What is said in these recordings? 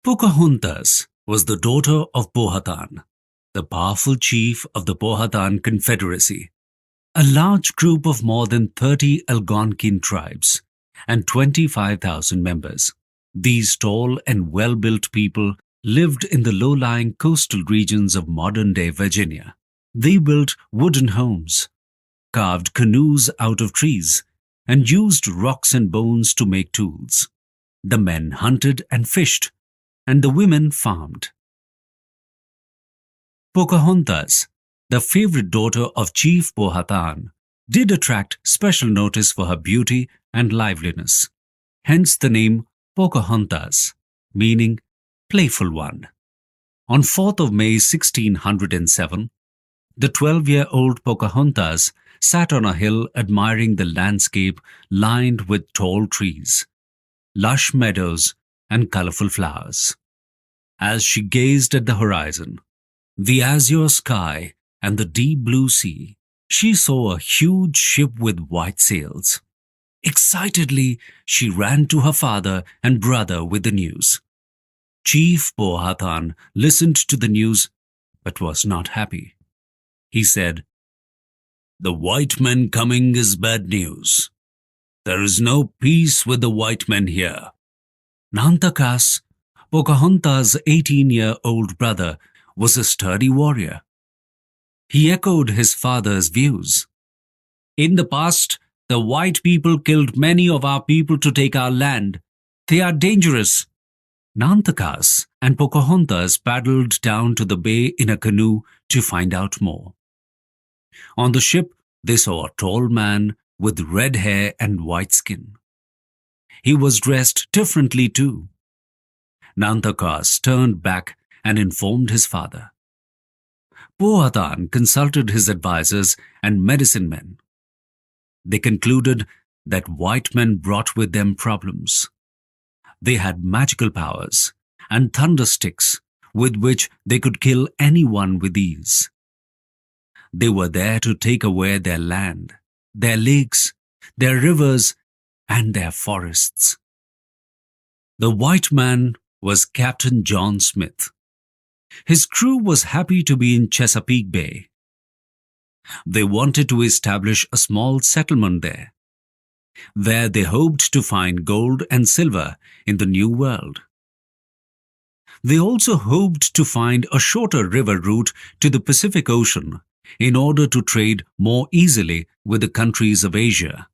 Pocahontas was the daughter of Powhatan, the powerful chief of the Powhatan Confederacy, a large group of more than 30 Algonquin tribes and 25,000 members. These tall and well-built people lived in the low-lying coastal regions of modern-day Virginia. They built wooden homes, carved canoes out of trees, and used rocks and bones to make tools. The men hunted and fished, and the women farmed. Pocahontas, the favorite daughter of Chief Powhatan, did attract special notice for her beauty and liveliness. Hence the name Pocahontas, meaning playful one. On 4th of May 1607, the 12-year-old Pocahontas sat on a hill admiring the landscape lined with tall trees, lush meadows, and colorful flowers. As she gazed at the horizon, the azure sky, and the deep blue sea, she saw a huge ship with white sails. Excitedly, she ran to her father and brother with the news. Chief Powhatan listened to the news but was not happy. He said, "The white men coming is bad news. There is no peace with the white men here." Nantakas, Pocahontas' 18-year-old brother, was a sturdy warrior. He echoed his father's views. "In the past, the white people killed many of our people to take our land. They are dangerous." Nantakas and Pocahontas paddled down to the bay in a canoe to find out more. On the ship, they saw a tall man with red hair and white skin. He was dressed differently too. Nantakas turned back and informed his father. Powhatan consulted his advisors and medicine men. They concluded that white men brought with them problems. They had magical powers and thunder sticks with which they could kill anyone with ease. They were there to take away their land, their lakes, their rivers, and their forests. The white man was Captain John Smith. His crew was happy to be in Chesapeake Bay. They wanted to establish a small settlement there. There they hoped to find gold and silver in the New World. They also hoped to find a shorter river route to the Pacific Ocean in order to trade more easily with the countries of Asia.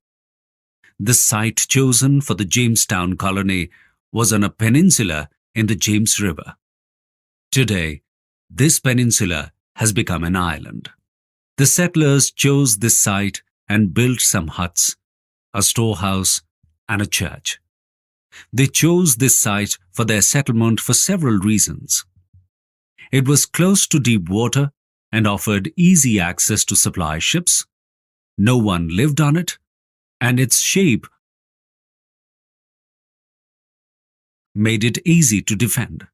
The site chosen for the Jamestown colony was on a peninsula in the James River. Today, this peninsula has become an island. The settlers chose this site and built some huts, a storehouse, and a church. They chose this site for their settlement for several reasons. It was close to deep water and offered easy access to supply ships. No one lived on it, and its shape made it easy to defend.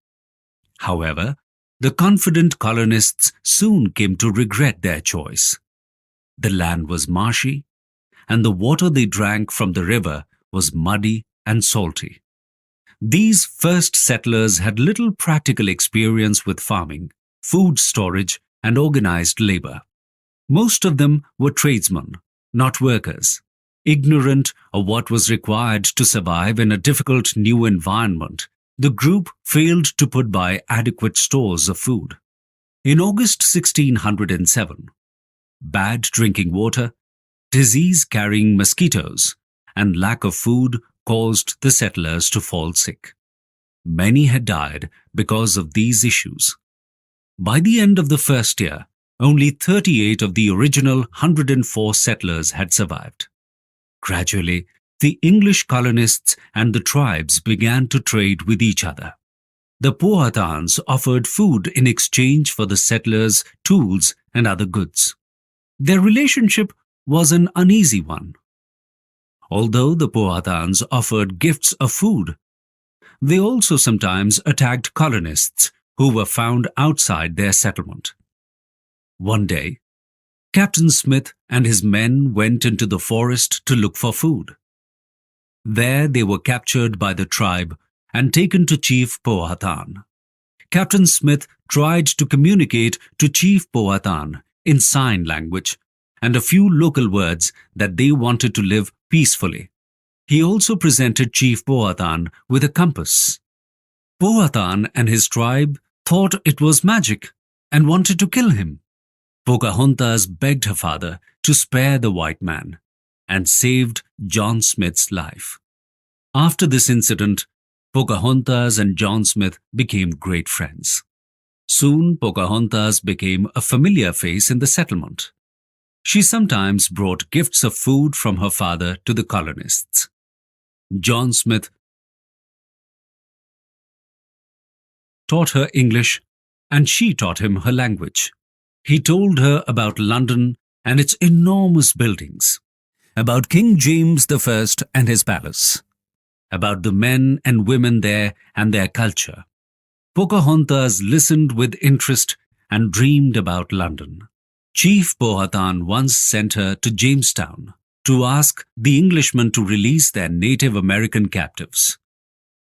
However, the confident colonists soon came to regret their choice. The land was marshy, and the water they drank from the river was muddy and salty. These first settlers had little practical experience with farming, food storage, and organized labor. Most of them were tradesmen, not workers, ignorant of what was required to survive in a difficult new environment. The group failed to put by adequate stores of food. In August 1607, bad drinking water, disease-carrying mosquitoes, and lack of food caused the settlers to fall sick. Many had died because of these issues. By the end of the first year, only 38 of the original 104 settlers had survived. Gradually, the English colonists and the tribes began to trade with each other. The Powhatans offered food in exchange for the settlers' tools and other goods. Their relationship was an uneasy one. Although the Powhatans offered gifts of food, they also sometimes attacked colonists who were found outside their settlement. One day, Captain Smith and his men went into the forest to look for food. There they were captured by the tribe and taken to Chief Powhatan. Captain Smith tried to communicate to Chief Powhatan in sign language and a few local words that they wanted to live peacefully. He also presented Chief Powhatan with a compass. Powhatan and his tribe thought it was magic and wanted to kill him. Pocahontas begged her father to spare the white man and saved John Smith's life. After this incident, Pocahontas and John Smith became great friends. Soon, Pocahontas became a familiar face in the settlement. She sometimes brought gifts of food from her father to the colonists. John Smith taught her English, and she taught him her language. He told her about London and its enormous buildings, about King James I and his palace, about the men and women there and their culture. Pocahontas listened with interest and dreamed about London. Chief Powhatan once sent her to Jamestown to ask the Englishmen to release their Native American captives.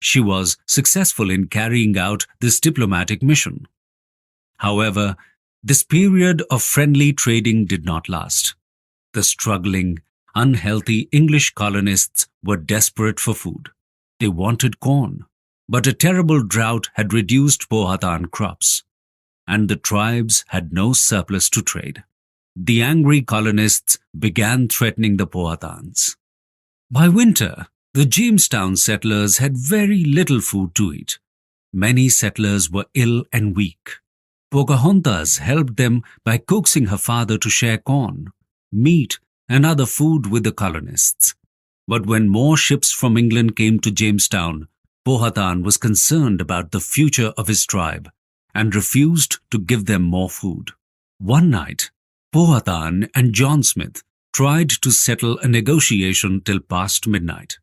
She was successful in carrying out this diplomatic mission. However, this period of friendly trading did not last. The struggling, unhealthy English colonists were desperate for food. They wanted corn, but a terrible drought had reduced Powhatan crops, and the tribes had no surplus to trade. The angry colonists began threatening the Powhatans. By winter, the Jamestown settlers had very little food to eat. Many settlers were ill and weak. Pocahontas helped them by coaxing her father to share corn, meat, and other food with the colonists. But when more ships from England came to Jamestown, Powhatan was concerned about the future of his tribe and refused to give them more food. One night, Powhatan and John Smith tried to settle a negotiation till past midnight.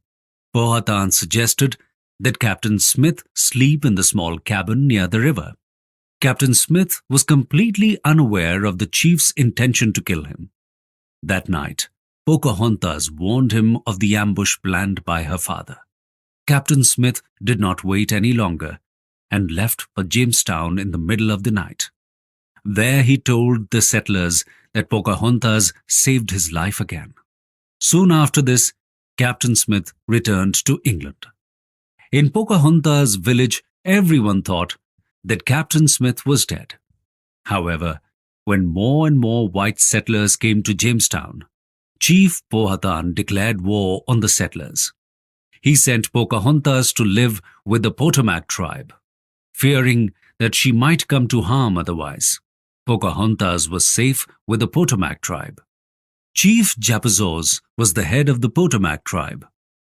Powhatan suggested that Captain Smith sleep in the small cabin near the river. Captain Smith was completely unaware of the chief's intention to kill him. That night, Pocahontas warned him of the ambush planned by her father. Captain Smith did not wait any longer and left for Jamestown in the middle of the night. There he told the settlers that Pocahontas saved his life again. Soon after this, Captain Smith returned to England. In Pocahontas' village, everyone thought that Captain Smith was dead. However, when more and more white settlers came to Jamestown, Chief Powhatan declared war on the settlers. He sent Pocahontas to live with the Potomac tribe, fearing that she might come to harm otherwise. Pocahontas was safe with the Potomac tribe. Chief Japazaws was the head of the Potomac tribe.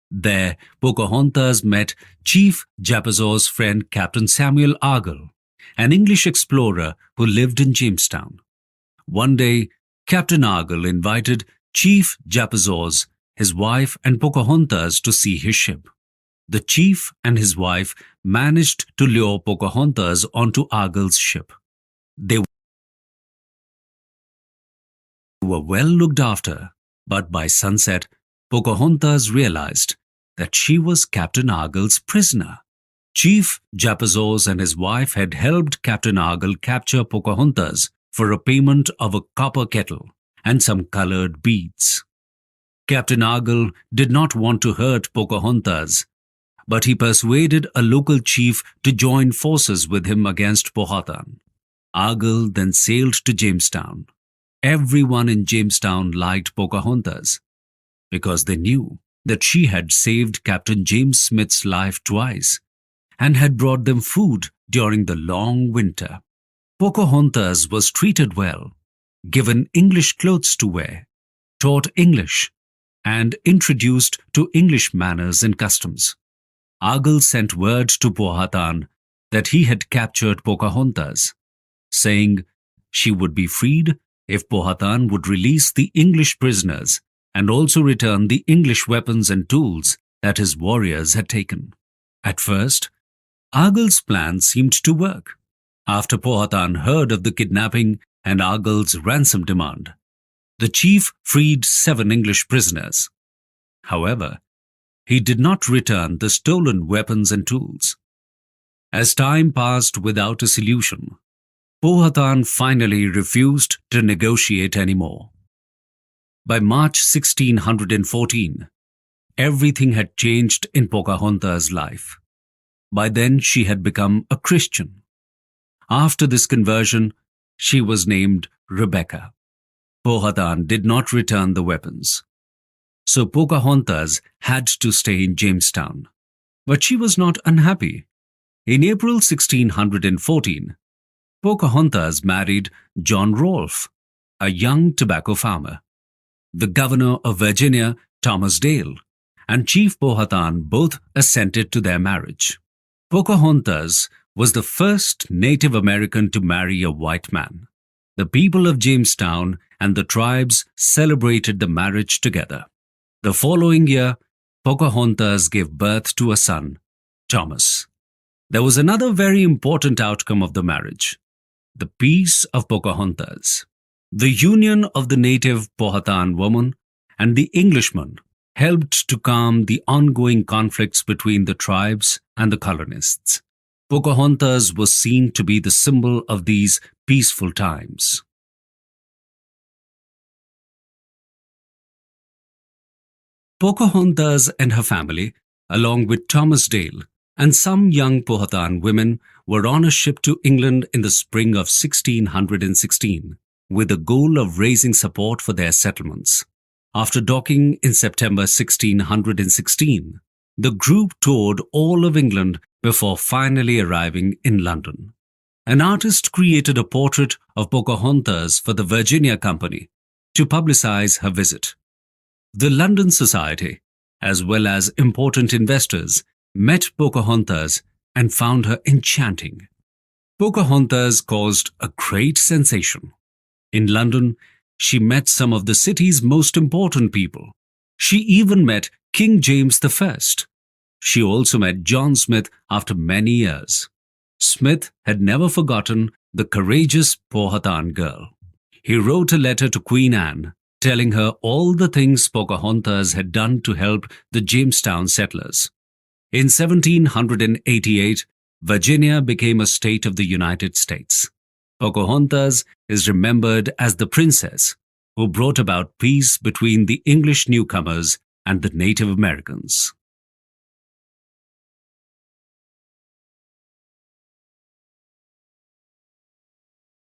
There, Pocahontas met Chief Japazaws' friend Captain Samuel Argall, an English explorer who lived in Jamestown. One day, Captain Argall invited Chief Japazaws, his wife, and Pocahontas to see his ship. The chief and his wife managed to lure Pocahontas onto Argall's ship. They were well looked after, but by sunset, Pocahontas realized that she was Captain Argall's prisoner. Chief Japazaws and his wife had helped Captain Argall capture Pocahontas for a payment of a copper kettle and some colored beads. Captain Argall did not want to hurt Pocahontas, but he persuaded a local chief to join forces with him against Powhatan. Argall then sailed to Jamestown. Everyone in Jamestown liked Pocahontas because they knew that she had saved Captain James Smith's life twice and had brought them food during the long winter. Pocahontas was treated well, given English clothes to wear, taught English, and introduced to English manners and customs. Argall sent word to Powhatan that he had captured Pocahontas, saying she would be freed if Powhatan would release the English prisoners and also return the English weapons and tools that his warriors had taken. At first, Argall's plan seemed to work. After Powhatan heard of the kidnapping and Argall's ransom demand, the chief freed 7 English prisoners. However, he did not return the stolen weapons and tools. As time passed without a solution, Powhatan finally refused to negotiate anymore. By March 1614, everything had changed in Pocahontas' life. By then, she had become a Christian. After this conversion, she was named Rebecca. Powhatan did not return the weapons, so Pocahontas had to stay in Jamestown. But she was not unhappy. In April 1614, Pocahontas married John Rolfe, a young tobacco farmer. The governor of Virginia, Thomas Dale, and Chief Powhatan both assented to their marriage. Pocahontas was the first Native American to marry a white man. The people of Jamestown and the tribes celebrated the marriage together. The following year, Pocahontas gave birth to a son, Thomas. There was another very important outcome of the marriage: the peace of Pocahontas. The union of the native Powhatan woman and the Englishman helped to calm the ongoing conflicts between the tribes and the colonists. Pocahontas was seen to be the symbol of these peaceful times. Pocahontas and her family, along with Thomas Dale and some young Powhatan women, were on a ship to England in the spring of 1616 with the goal of raising support for their settlements. After docking in September 1616, the group toured all of England before finally arriving in London. An artist created a portrait of Pocahontas for the Virginia Company to publicize her visit. The London Society, as well as important investors, met Pocahontas and found her enchanting. Pocahontas caused a great sensation. In London, she met some of the city's most important people. She even met King James I. She also met John Smith after many years. Smith had never forgotten the courageous Powhatan girl. He wrote a letter to Queen Anne, telling her all the things Pocahontas had done to help the Jamestown settlers. In 1788, Virginia became a state of the United States. Pocahontas is remembered as the princess who brought about peace between the English newcomers and the Native Americans.